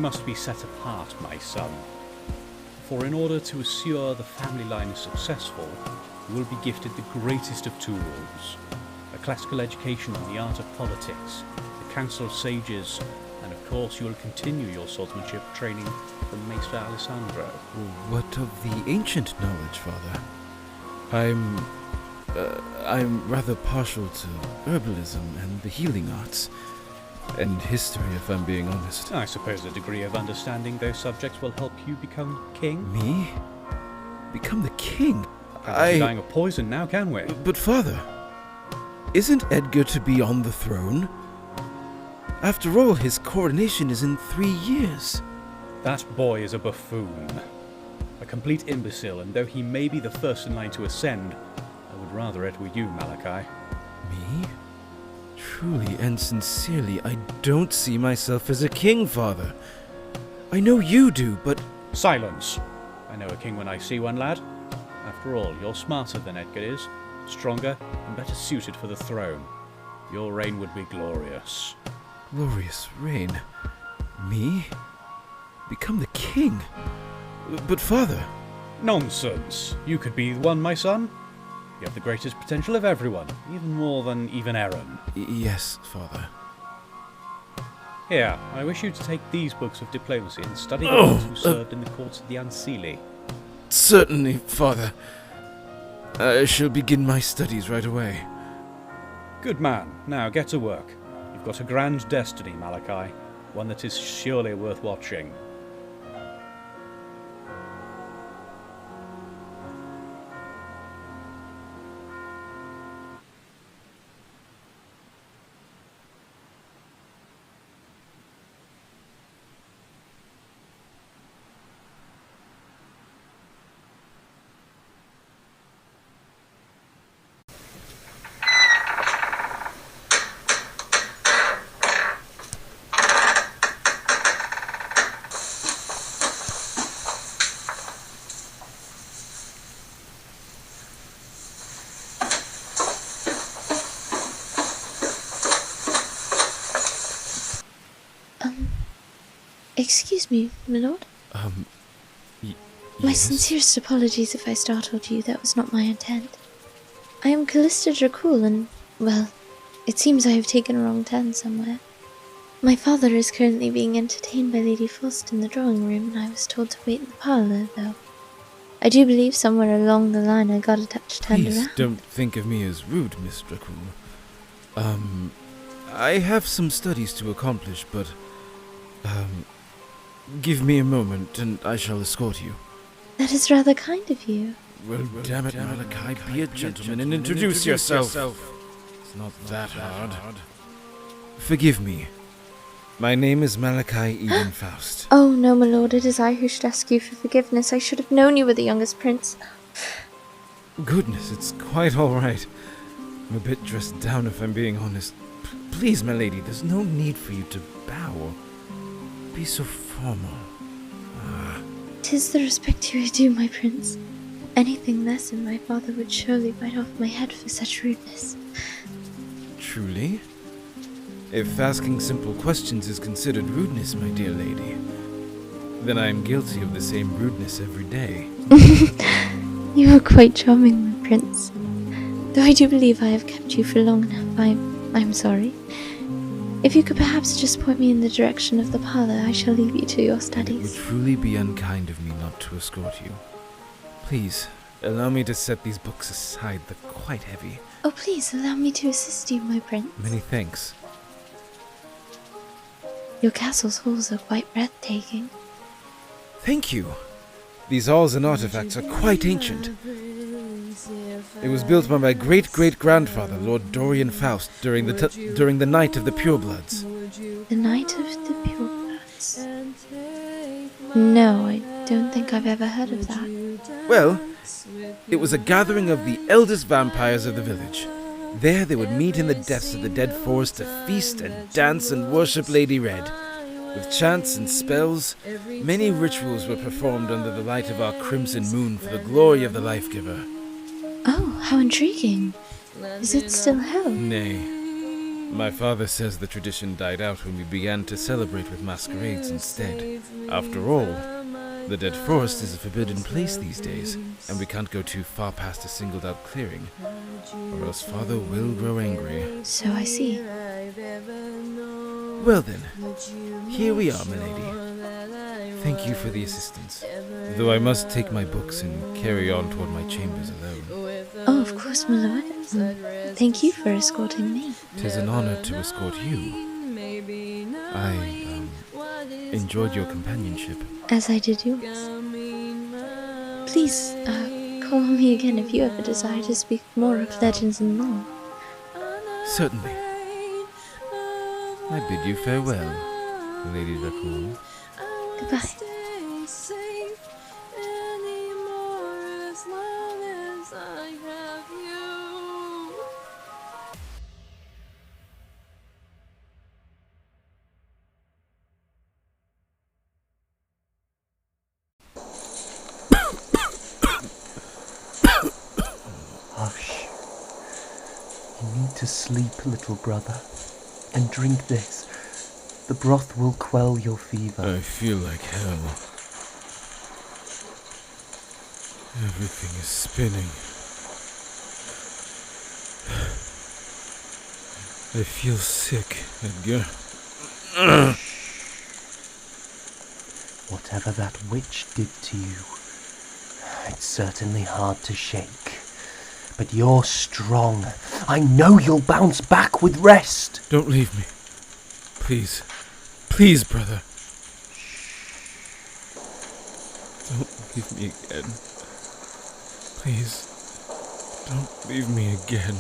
must be set apart, my son. For in order to assure the family line is successful, you will be gifted the greatest of tools, a classical education in the art of politics, the council of sages, and of course you will continue your swordsmanship training from Maester Alessandro. What of the ancient knowledge, Father? I'm rather partial to herbalism and the healing arts, and history, if I'm being honest. I suppose a degree of understanding those subjects will help you become king? Me? Become the king? We're dying of poison now, can we? But Father, isn't Edgar to be on the throne? After all, his coronation is in 3 years. That boy is a buffoon. A complete imbecile, and though he may be the first in line to ascend, I would rather it were you, Malachi. Me? Truly and sincerely, I don't see myself as a king, Father. I know you do, but... Silence! I know a king when I see one, lad. After all, you're smarter than Edgar is, stronger and better suited for the throne. Your reign would be glorious. Glorious reign? Me? Become the king? But Father... Nonsense! You could be one, my son. You have the greatest potential of everyone, even more than even Aaron. Yes, Father. Here, I wish you to take these books of diplomacy and study those who served in the courts of the Ancili. Certainly, Father. I shall begin my studies right away. Good man. Now get to work. You've got a grand destiny, Malachi. One that is surely worth watching. Excuse me, my lord? My Yes? sincerest apologies if I startled you. That was not my intent. I am Calista Dracul, and, well, it seems I have taken a wrong turn somewhere. My father is currently being entertained by Lady Faust in the drawing room, and I was told to wait in the parlour, though. I do believe somewhere along the line I got a touch turned Please around. don't think of me as rude, Miss Dracul. I have some studies to accomplish, but, give me a moment and I shall escort you. That is rather kind of you. Well, damn it, Malachi, be a gentleman and introduce yourself. It's not that hard. Forgive me. My name is Malachi Eden Faust. Oh, no, my lord, it is I who should ask you for forgiveness. I should have known you were the youngest prince. Goodness, it's quite all right. I'm a bit dressed down if I'm being honest. Please, my lady, there's no need for you to bow. Be so formal. 'Tis the respect you are due, my prince. Anything less and my father would surely bite off my head for such rudeness. Truly? If asking simple questions is considered rudeness, my dear lady, then I am guilty of the same rudeness every day. You are quite charming, my prince. Though I do believe I have kept you for long enough, I'm sorry. If you could perhaps just point me in the direction of the parlour, I shall leave you to your It would studies. truly be unkind of me not to escort you. Please, allow me to set these books aside. They're quite heavy. Oh, please allow me to assist you, my prince. Many thanks. Your castle's halls are quite breathtaking. Thank you. These halls and artifacts are quite ancient. It was built by my great-great-grandfather, Lord Dorian Faust, during the Night of the Purebloods. The Night of the Purebloods. No, I don't think I've ever heard of that. Well, it was a gathering of the eldest vampires of the village. There they would meet in the depths of the dead forest to feast and dance and worship Lady Red. With chants and spells, many rituals were performed under the light of our crimson moon for the glory of the Life-Giver. Oh, how intriguing. Is it still held? Nay, My father says the tradition died out when we began to celebrate with masquerades instead. After all, the Dead Forest is a forbidden place these days, and we can't go too far past a singled-out clearing, or else Father will grow angry. So I see. Well then, here we are, milady. Thank you for the assistance, though I must take my books and carry on toward my chambers alone. Oh, of course, my lord. Thank you for escorting me. 'Tis an honor to escort you. I, enjoyed your companionship. As I did yours. Please, call on me again if you ever desire to speak more of legends and lore. Certainly. I bid you farewell, Lady Dracul. Goodbye. Hush. You need to sleep, little brother, and drink this. The broth will quell your fever. I feel like hell. Everything is spinning. I feel sick, Edgar. Whatever that witch did to you, it's certainly hard to shake. But you're strong. I know you'll bounce back with rest. Don't leave me. Please. Please, brother. Don't leave me again. Please. Don't leave me again.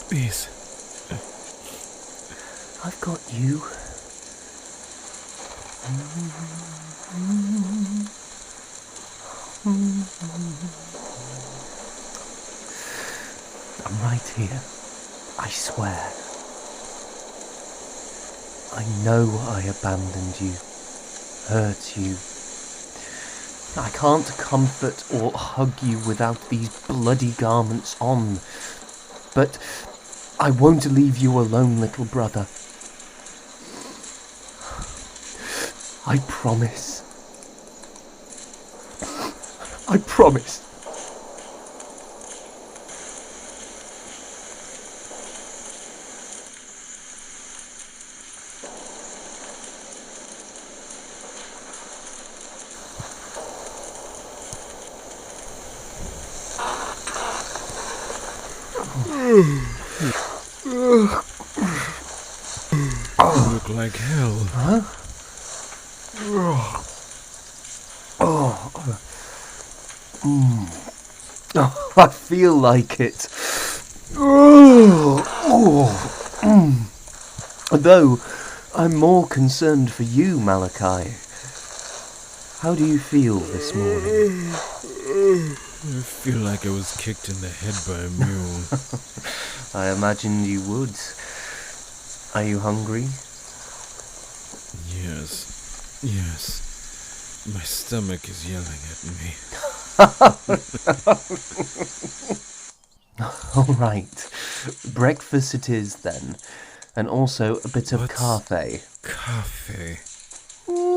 Please. I've got you. I'm right here. I swear. I know I abandoned you, hurt you. I can't comfort or hug you without these bloody garments on. But I won't leave you alone, little brother. I promise. I promise. You look like hell. Huh? Oh, I feel like it. Though, I'm more concerned for you, Malachi. How do you feel this morning? I feel like I was kicked in the head by a mule. I imagined you would. Are you hungry? Yes. My stomach is yelling at me. All right. Breakfast it is, then. And also a bit of What's coffee. Coffee?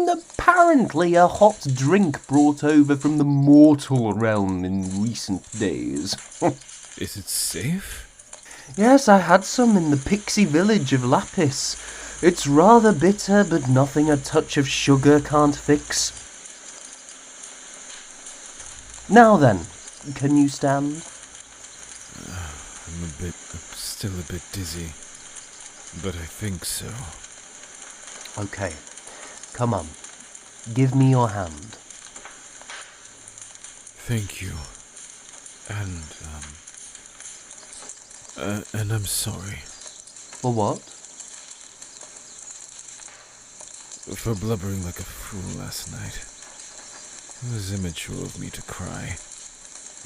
Apparently a hot drink brought over from the mortal realm in recent days. Is it safe? Yes, I had some in the pixie village of Lapis. It's rather bitter, but nothing a touch of sugar can't fix. Now then, can you stand? I'm still a bit dizzy, but I think so. Okay, come on, give me your hand. Thank you. And I'm sorry. For what? For blubbering like a fool last night. It was immature of me to cry.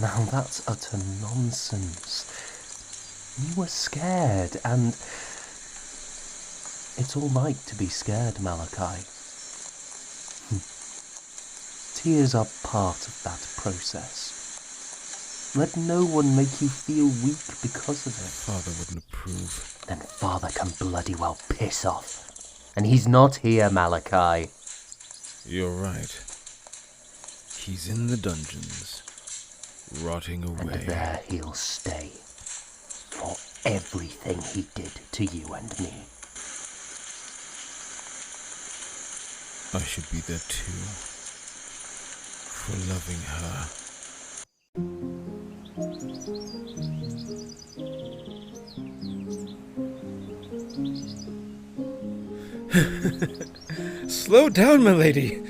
Now that's utter nonsense. You were scared, and it's all right to be scared, Malachi. Tears are part of that process. Let no one make you feel weak because of it. Father wouldn't approve. Then Father can bloody well piss off. And he's not here, Malachi. You're right. He's in the dungeons, rotting away. And there he'll stay. For everything he did to you and me. I should be there too. For loving her. Slow down, milady.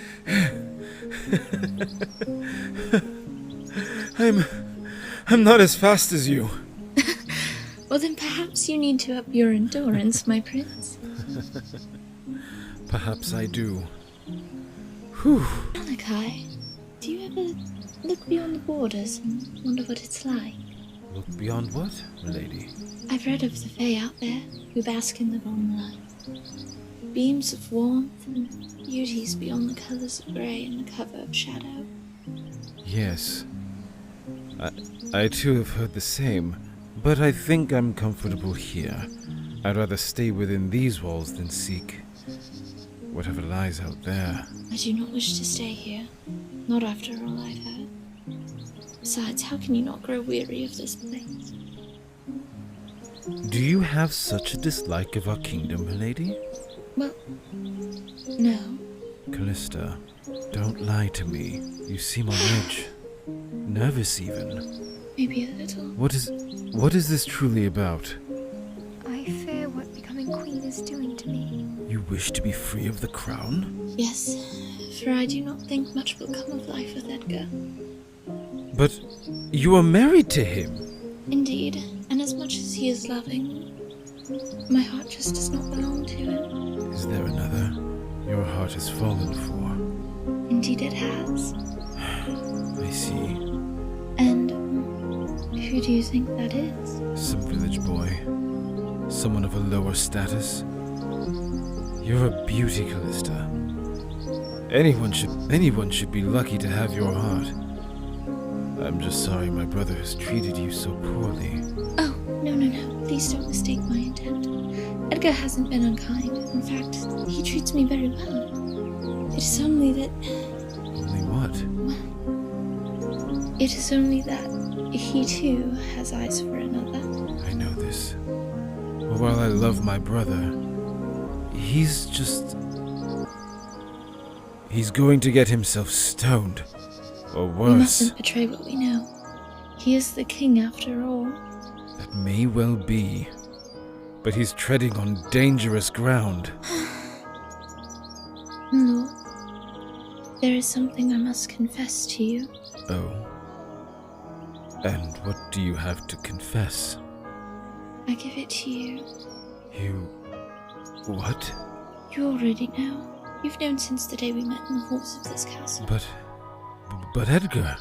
I'm not as fast as you. Well, then perhaps you need to up your endurance, my prince. Perhaps I do. Whew. Malachi, do you ever look beyond the borders and wonder what it's like? Look beyond what, milady? I've read of the Fae out there who bask in the golden light. Beams of warmth and beauties beyond the colours of grey and the cover of shadow. Yes. I too have heard the same, but I think I'm comfortable here. I'd rather stay within these walls than seek whatever lies out there. I do not wish to stay here, not after all I've heard. Besides, how can you not grow weary of this place? Do you have such a dislike of our kingdom, milady? Well, no. Calista, don't lie to me. You seem on edge. Nervous even. Maybe a little. What is this truly about? I fear what becoming queen is doing to me. You wish to be free of the crown? Yes, for I do not think much will come of life with Edgar. But you are married to him. Indeed, and as much as he is loving, my heart just does not belong to him. Is there another your heart has fallen for? Indeed it has. I see. And who do you think that is? Some village boy. Someone of a lower status. You're a beauty, Calista. Anyone should be lucky to have your heart. I'm just sorry my brother has treated you so poorly. Oh, no. Please don't mistake my intent. Edgar hasn't been unkind. In fact, he treats me very well. It is only that... Only what? Well, it is only that he too has eyes for another. I know this. But while I love my brother, he's going to get himself stoned. Or worse. We mustn't betray what we know. He is the king after all. That may well be. But he's treading on dangerous ground. Lord, there is something I must confess to you. Oh. And what do you have to confess? I give it to you. You... what? You already know. You've known since the day we met in the halls of this castle. But Edgar...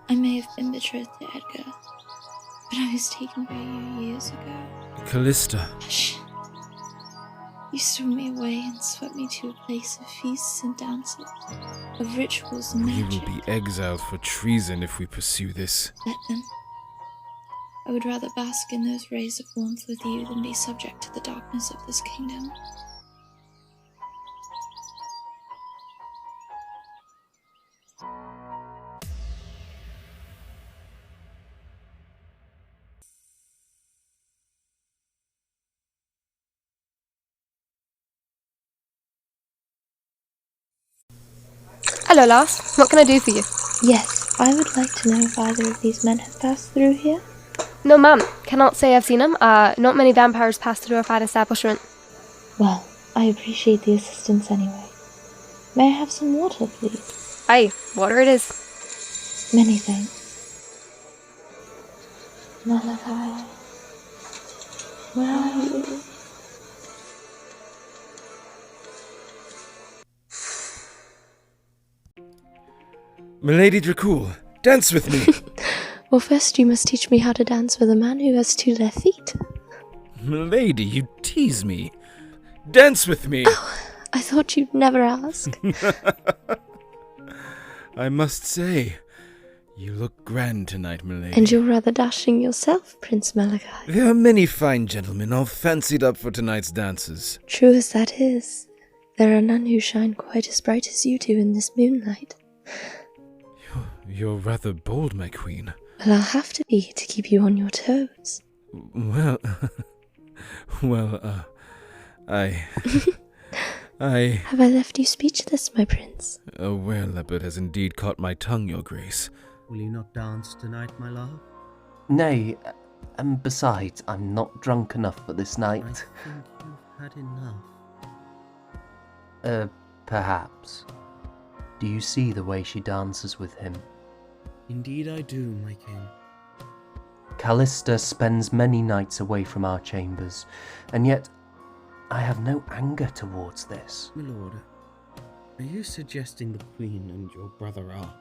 I may have been betrothed to Edgar, but I was taken by you years ago. Calista... Hush. You stole me away and swept me to a place of feasts and dances, of rituals and We magic. will be exiled for treason if we pursue this. Let them. I would rather bask in those rays of warmth with you than be subject to the darkness of this kingdom. Hello, lass. What can I do for you? Yes, I would like to know if either of these men have passed through here. No, ma'am. Cannot say I've seen him. Not many vampires pass through our fine establishment. Well, I appreciate the assistance anyway. May I have some water, please? Aye, water it is. Many thanks. Malachi, where are you? Milady Dracul, dance with me! Well, first you must teach me how to dance with a man who has 2 left feet. Milady, you tease me. Dance with me! Oh, I thought you'd never ask. I must say, You look grand tonight, milady. And you're rather dashing yourself, Prince Malachi. There are many fine gentlemen all fancied up for tonight's dances. True as that is, there are none who shine quite as bright as you do in this moonlight. You're rather bold, my queen. Well, I'll have to be to keep you on your toes. Well, I... Have I left you speechless, my prince? A were-leopard has indeed caught my tongue, your grace. Will you not dance tonight, my love? Nay, and besides, I'm not drunk enough for this I night. think you've had enough. Perhaps. Do you see the way she dances with him? Indeed I do, my king. Calista spends many nights away from our chambers, and yet I have no anger towards this. My lord, are you suggesting the queen and your brother are?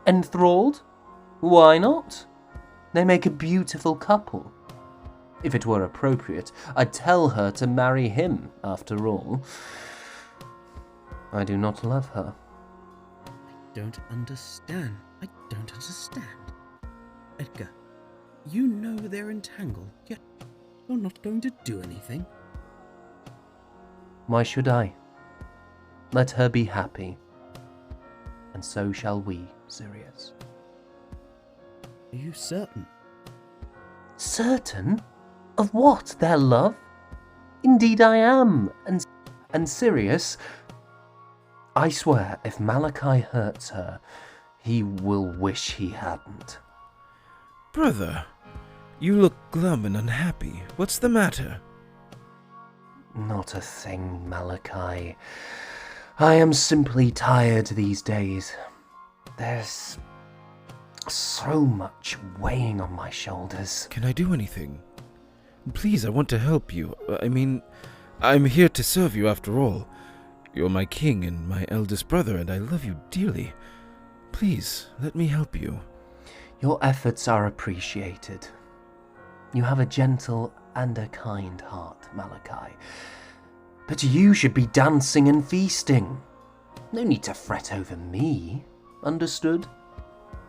Enthralled? Why not? They make a beautiful couple. If it were appropriate, I'd tell her to marry him, after all. I do not love her. I don't understand. Edgar, you know they're entangled, yet you're not going to do anything. Why should I? Let her be happy. And so shall we, Sirius. Are you certain? Certain? Of what? Their love? Indeed I am. And Sirius, I swear, if Malachi hurts her, he will wish he hadn't. Brother, you look glum and unhappy. What's the matter? Not a thing, Malachi. I am simply tired these days. There's so much weighing on my shoulders. Can I do anything? Please, I want to help you. I mean, I'm here to serve you after all. You're my king and my eldest brother, and I love you dearly. Please, let me help you. Your efforts are appreciated. You have a gentle and a kind heart, Malachi. But you should be dancing and feasting. No need to fret over me. Understood?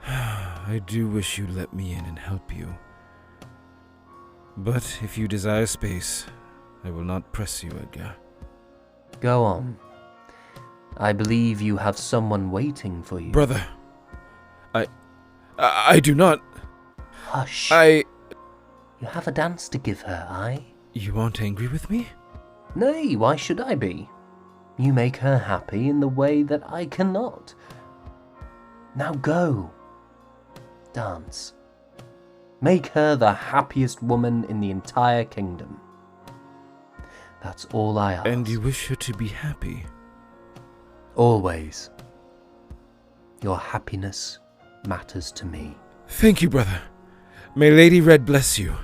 I do wish you'd let me in and help you. But if you desire space, I will not press you, Edgar. Go on. I believe you have someone waiting for you. Brother, I do not... Hush. You You have a dance to give her, aye? You aren't angry with me? Nay, why should I be? You make her happy in the way that I cannot. Now go. Dance. Make her the happiest woman in the entire kingdom. That's all I ask. And you wish her to be happy? Always. Your happiness matters to me. Thank you, brother. May Lady Red bless you.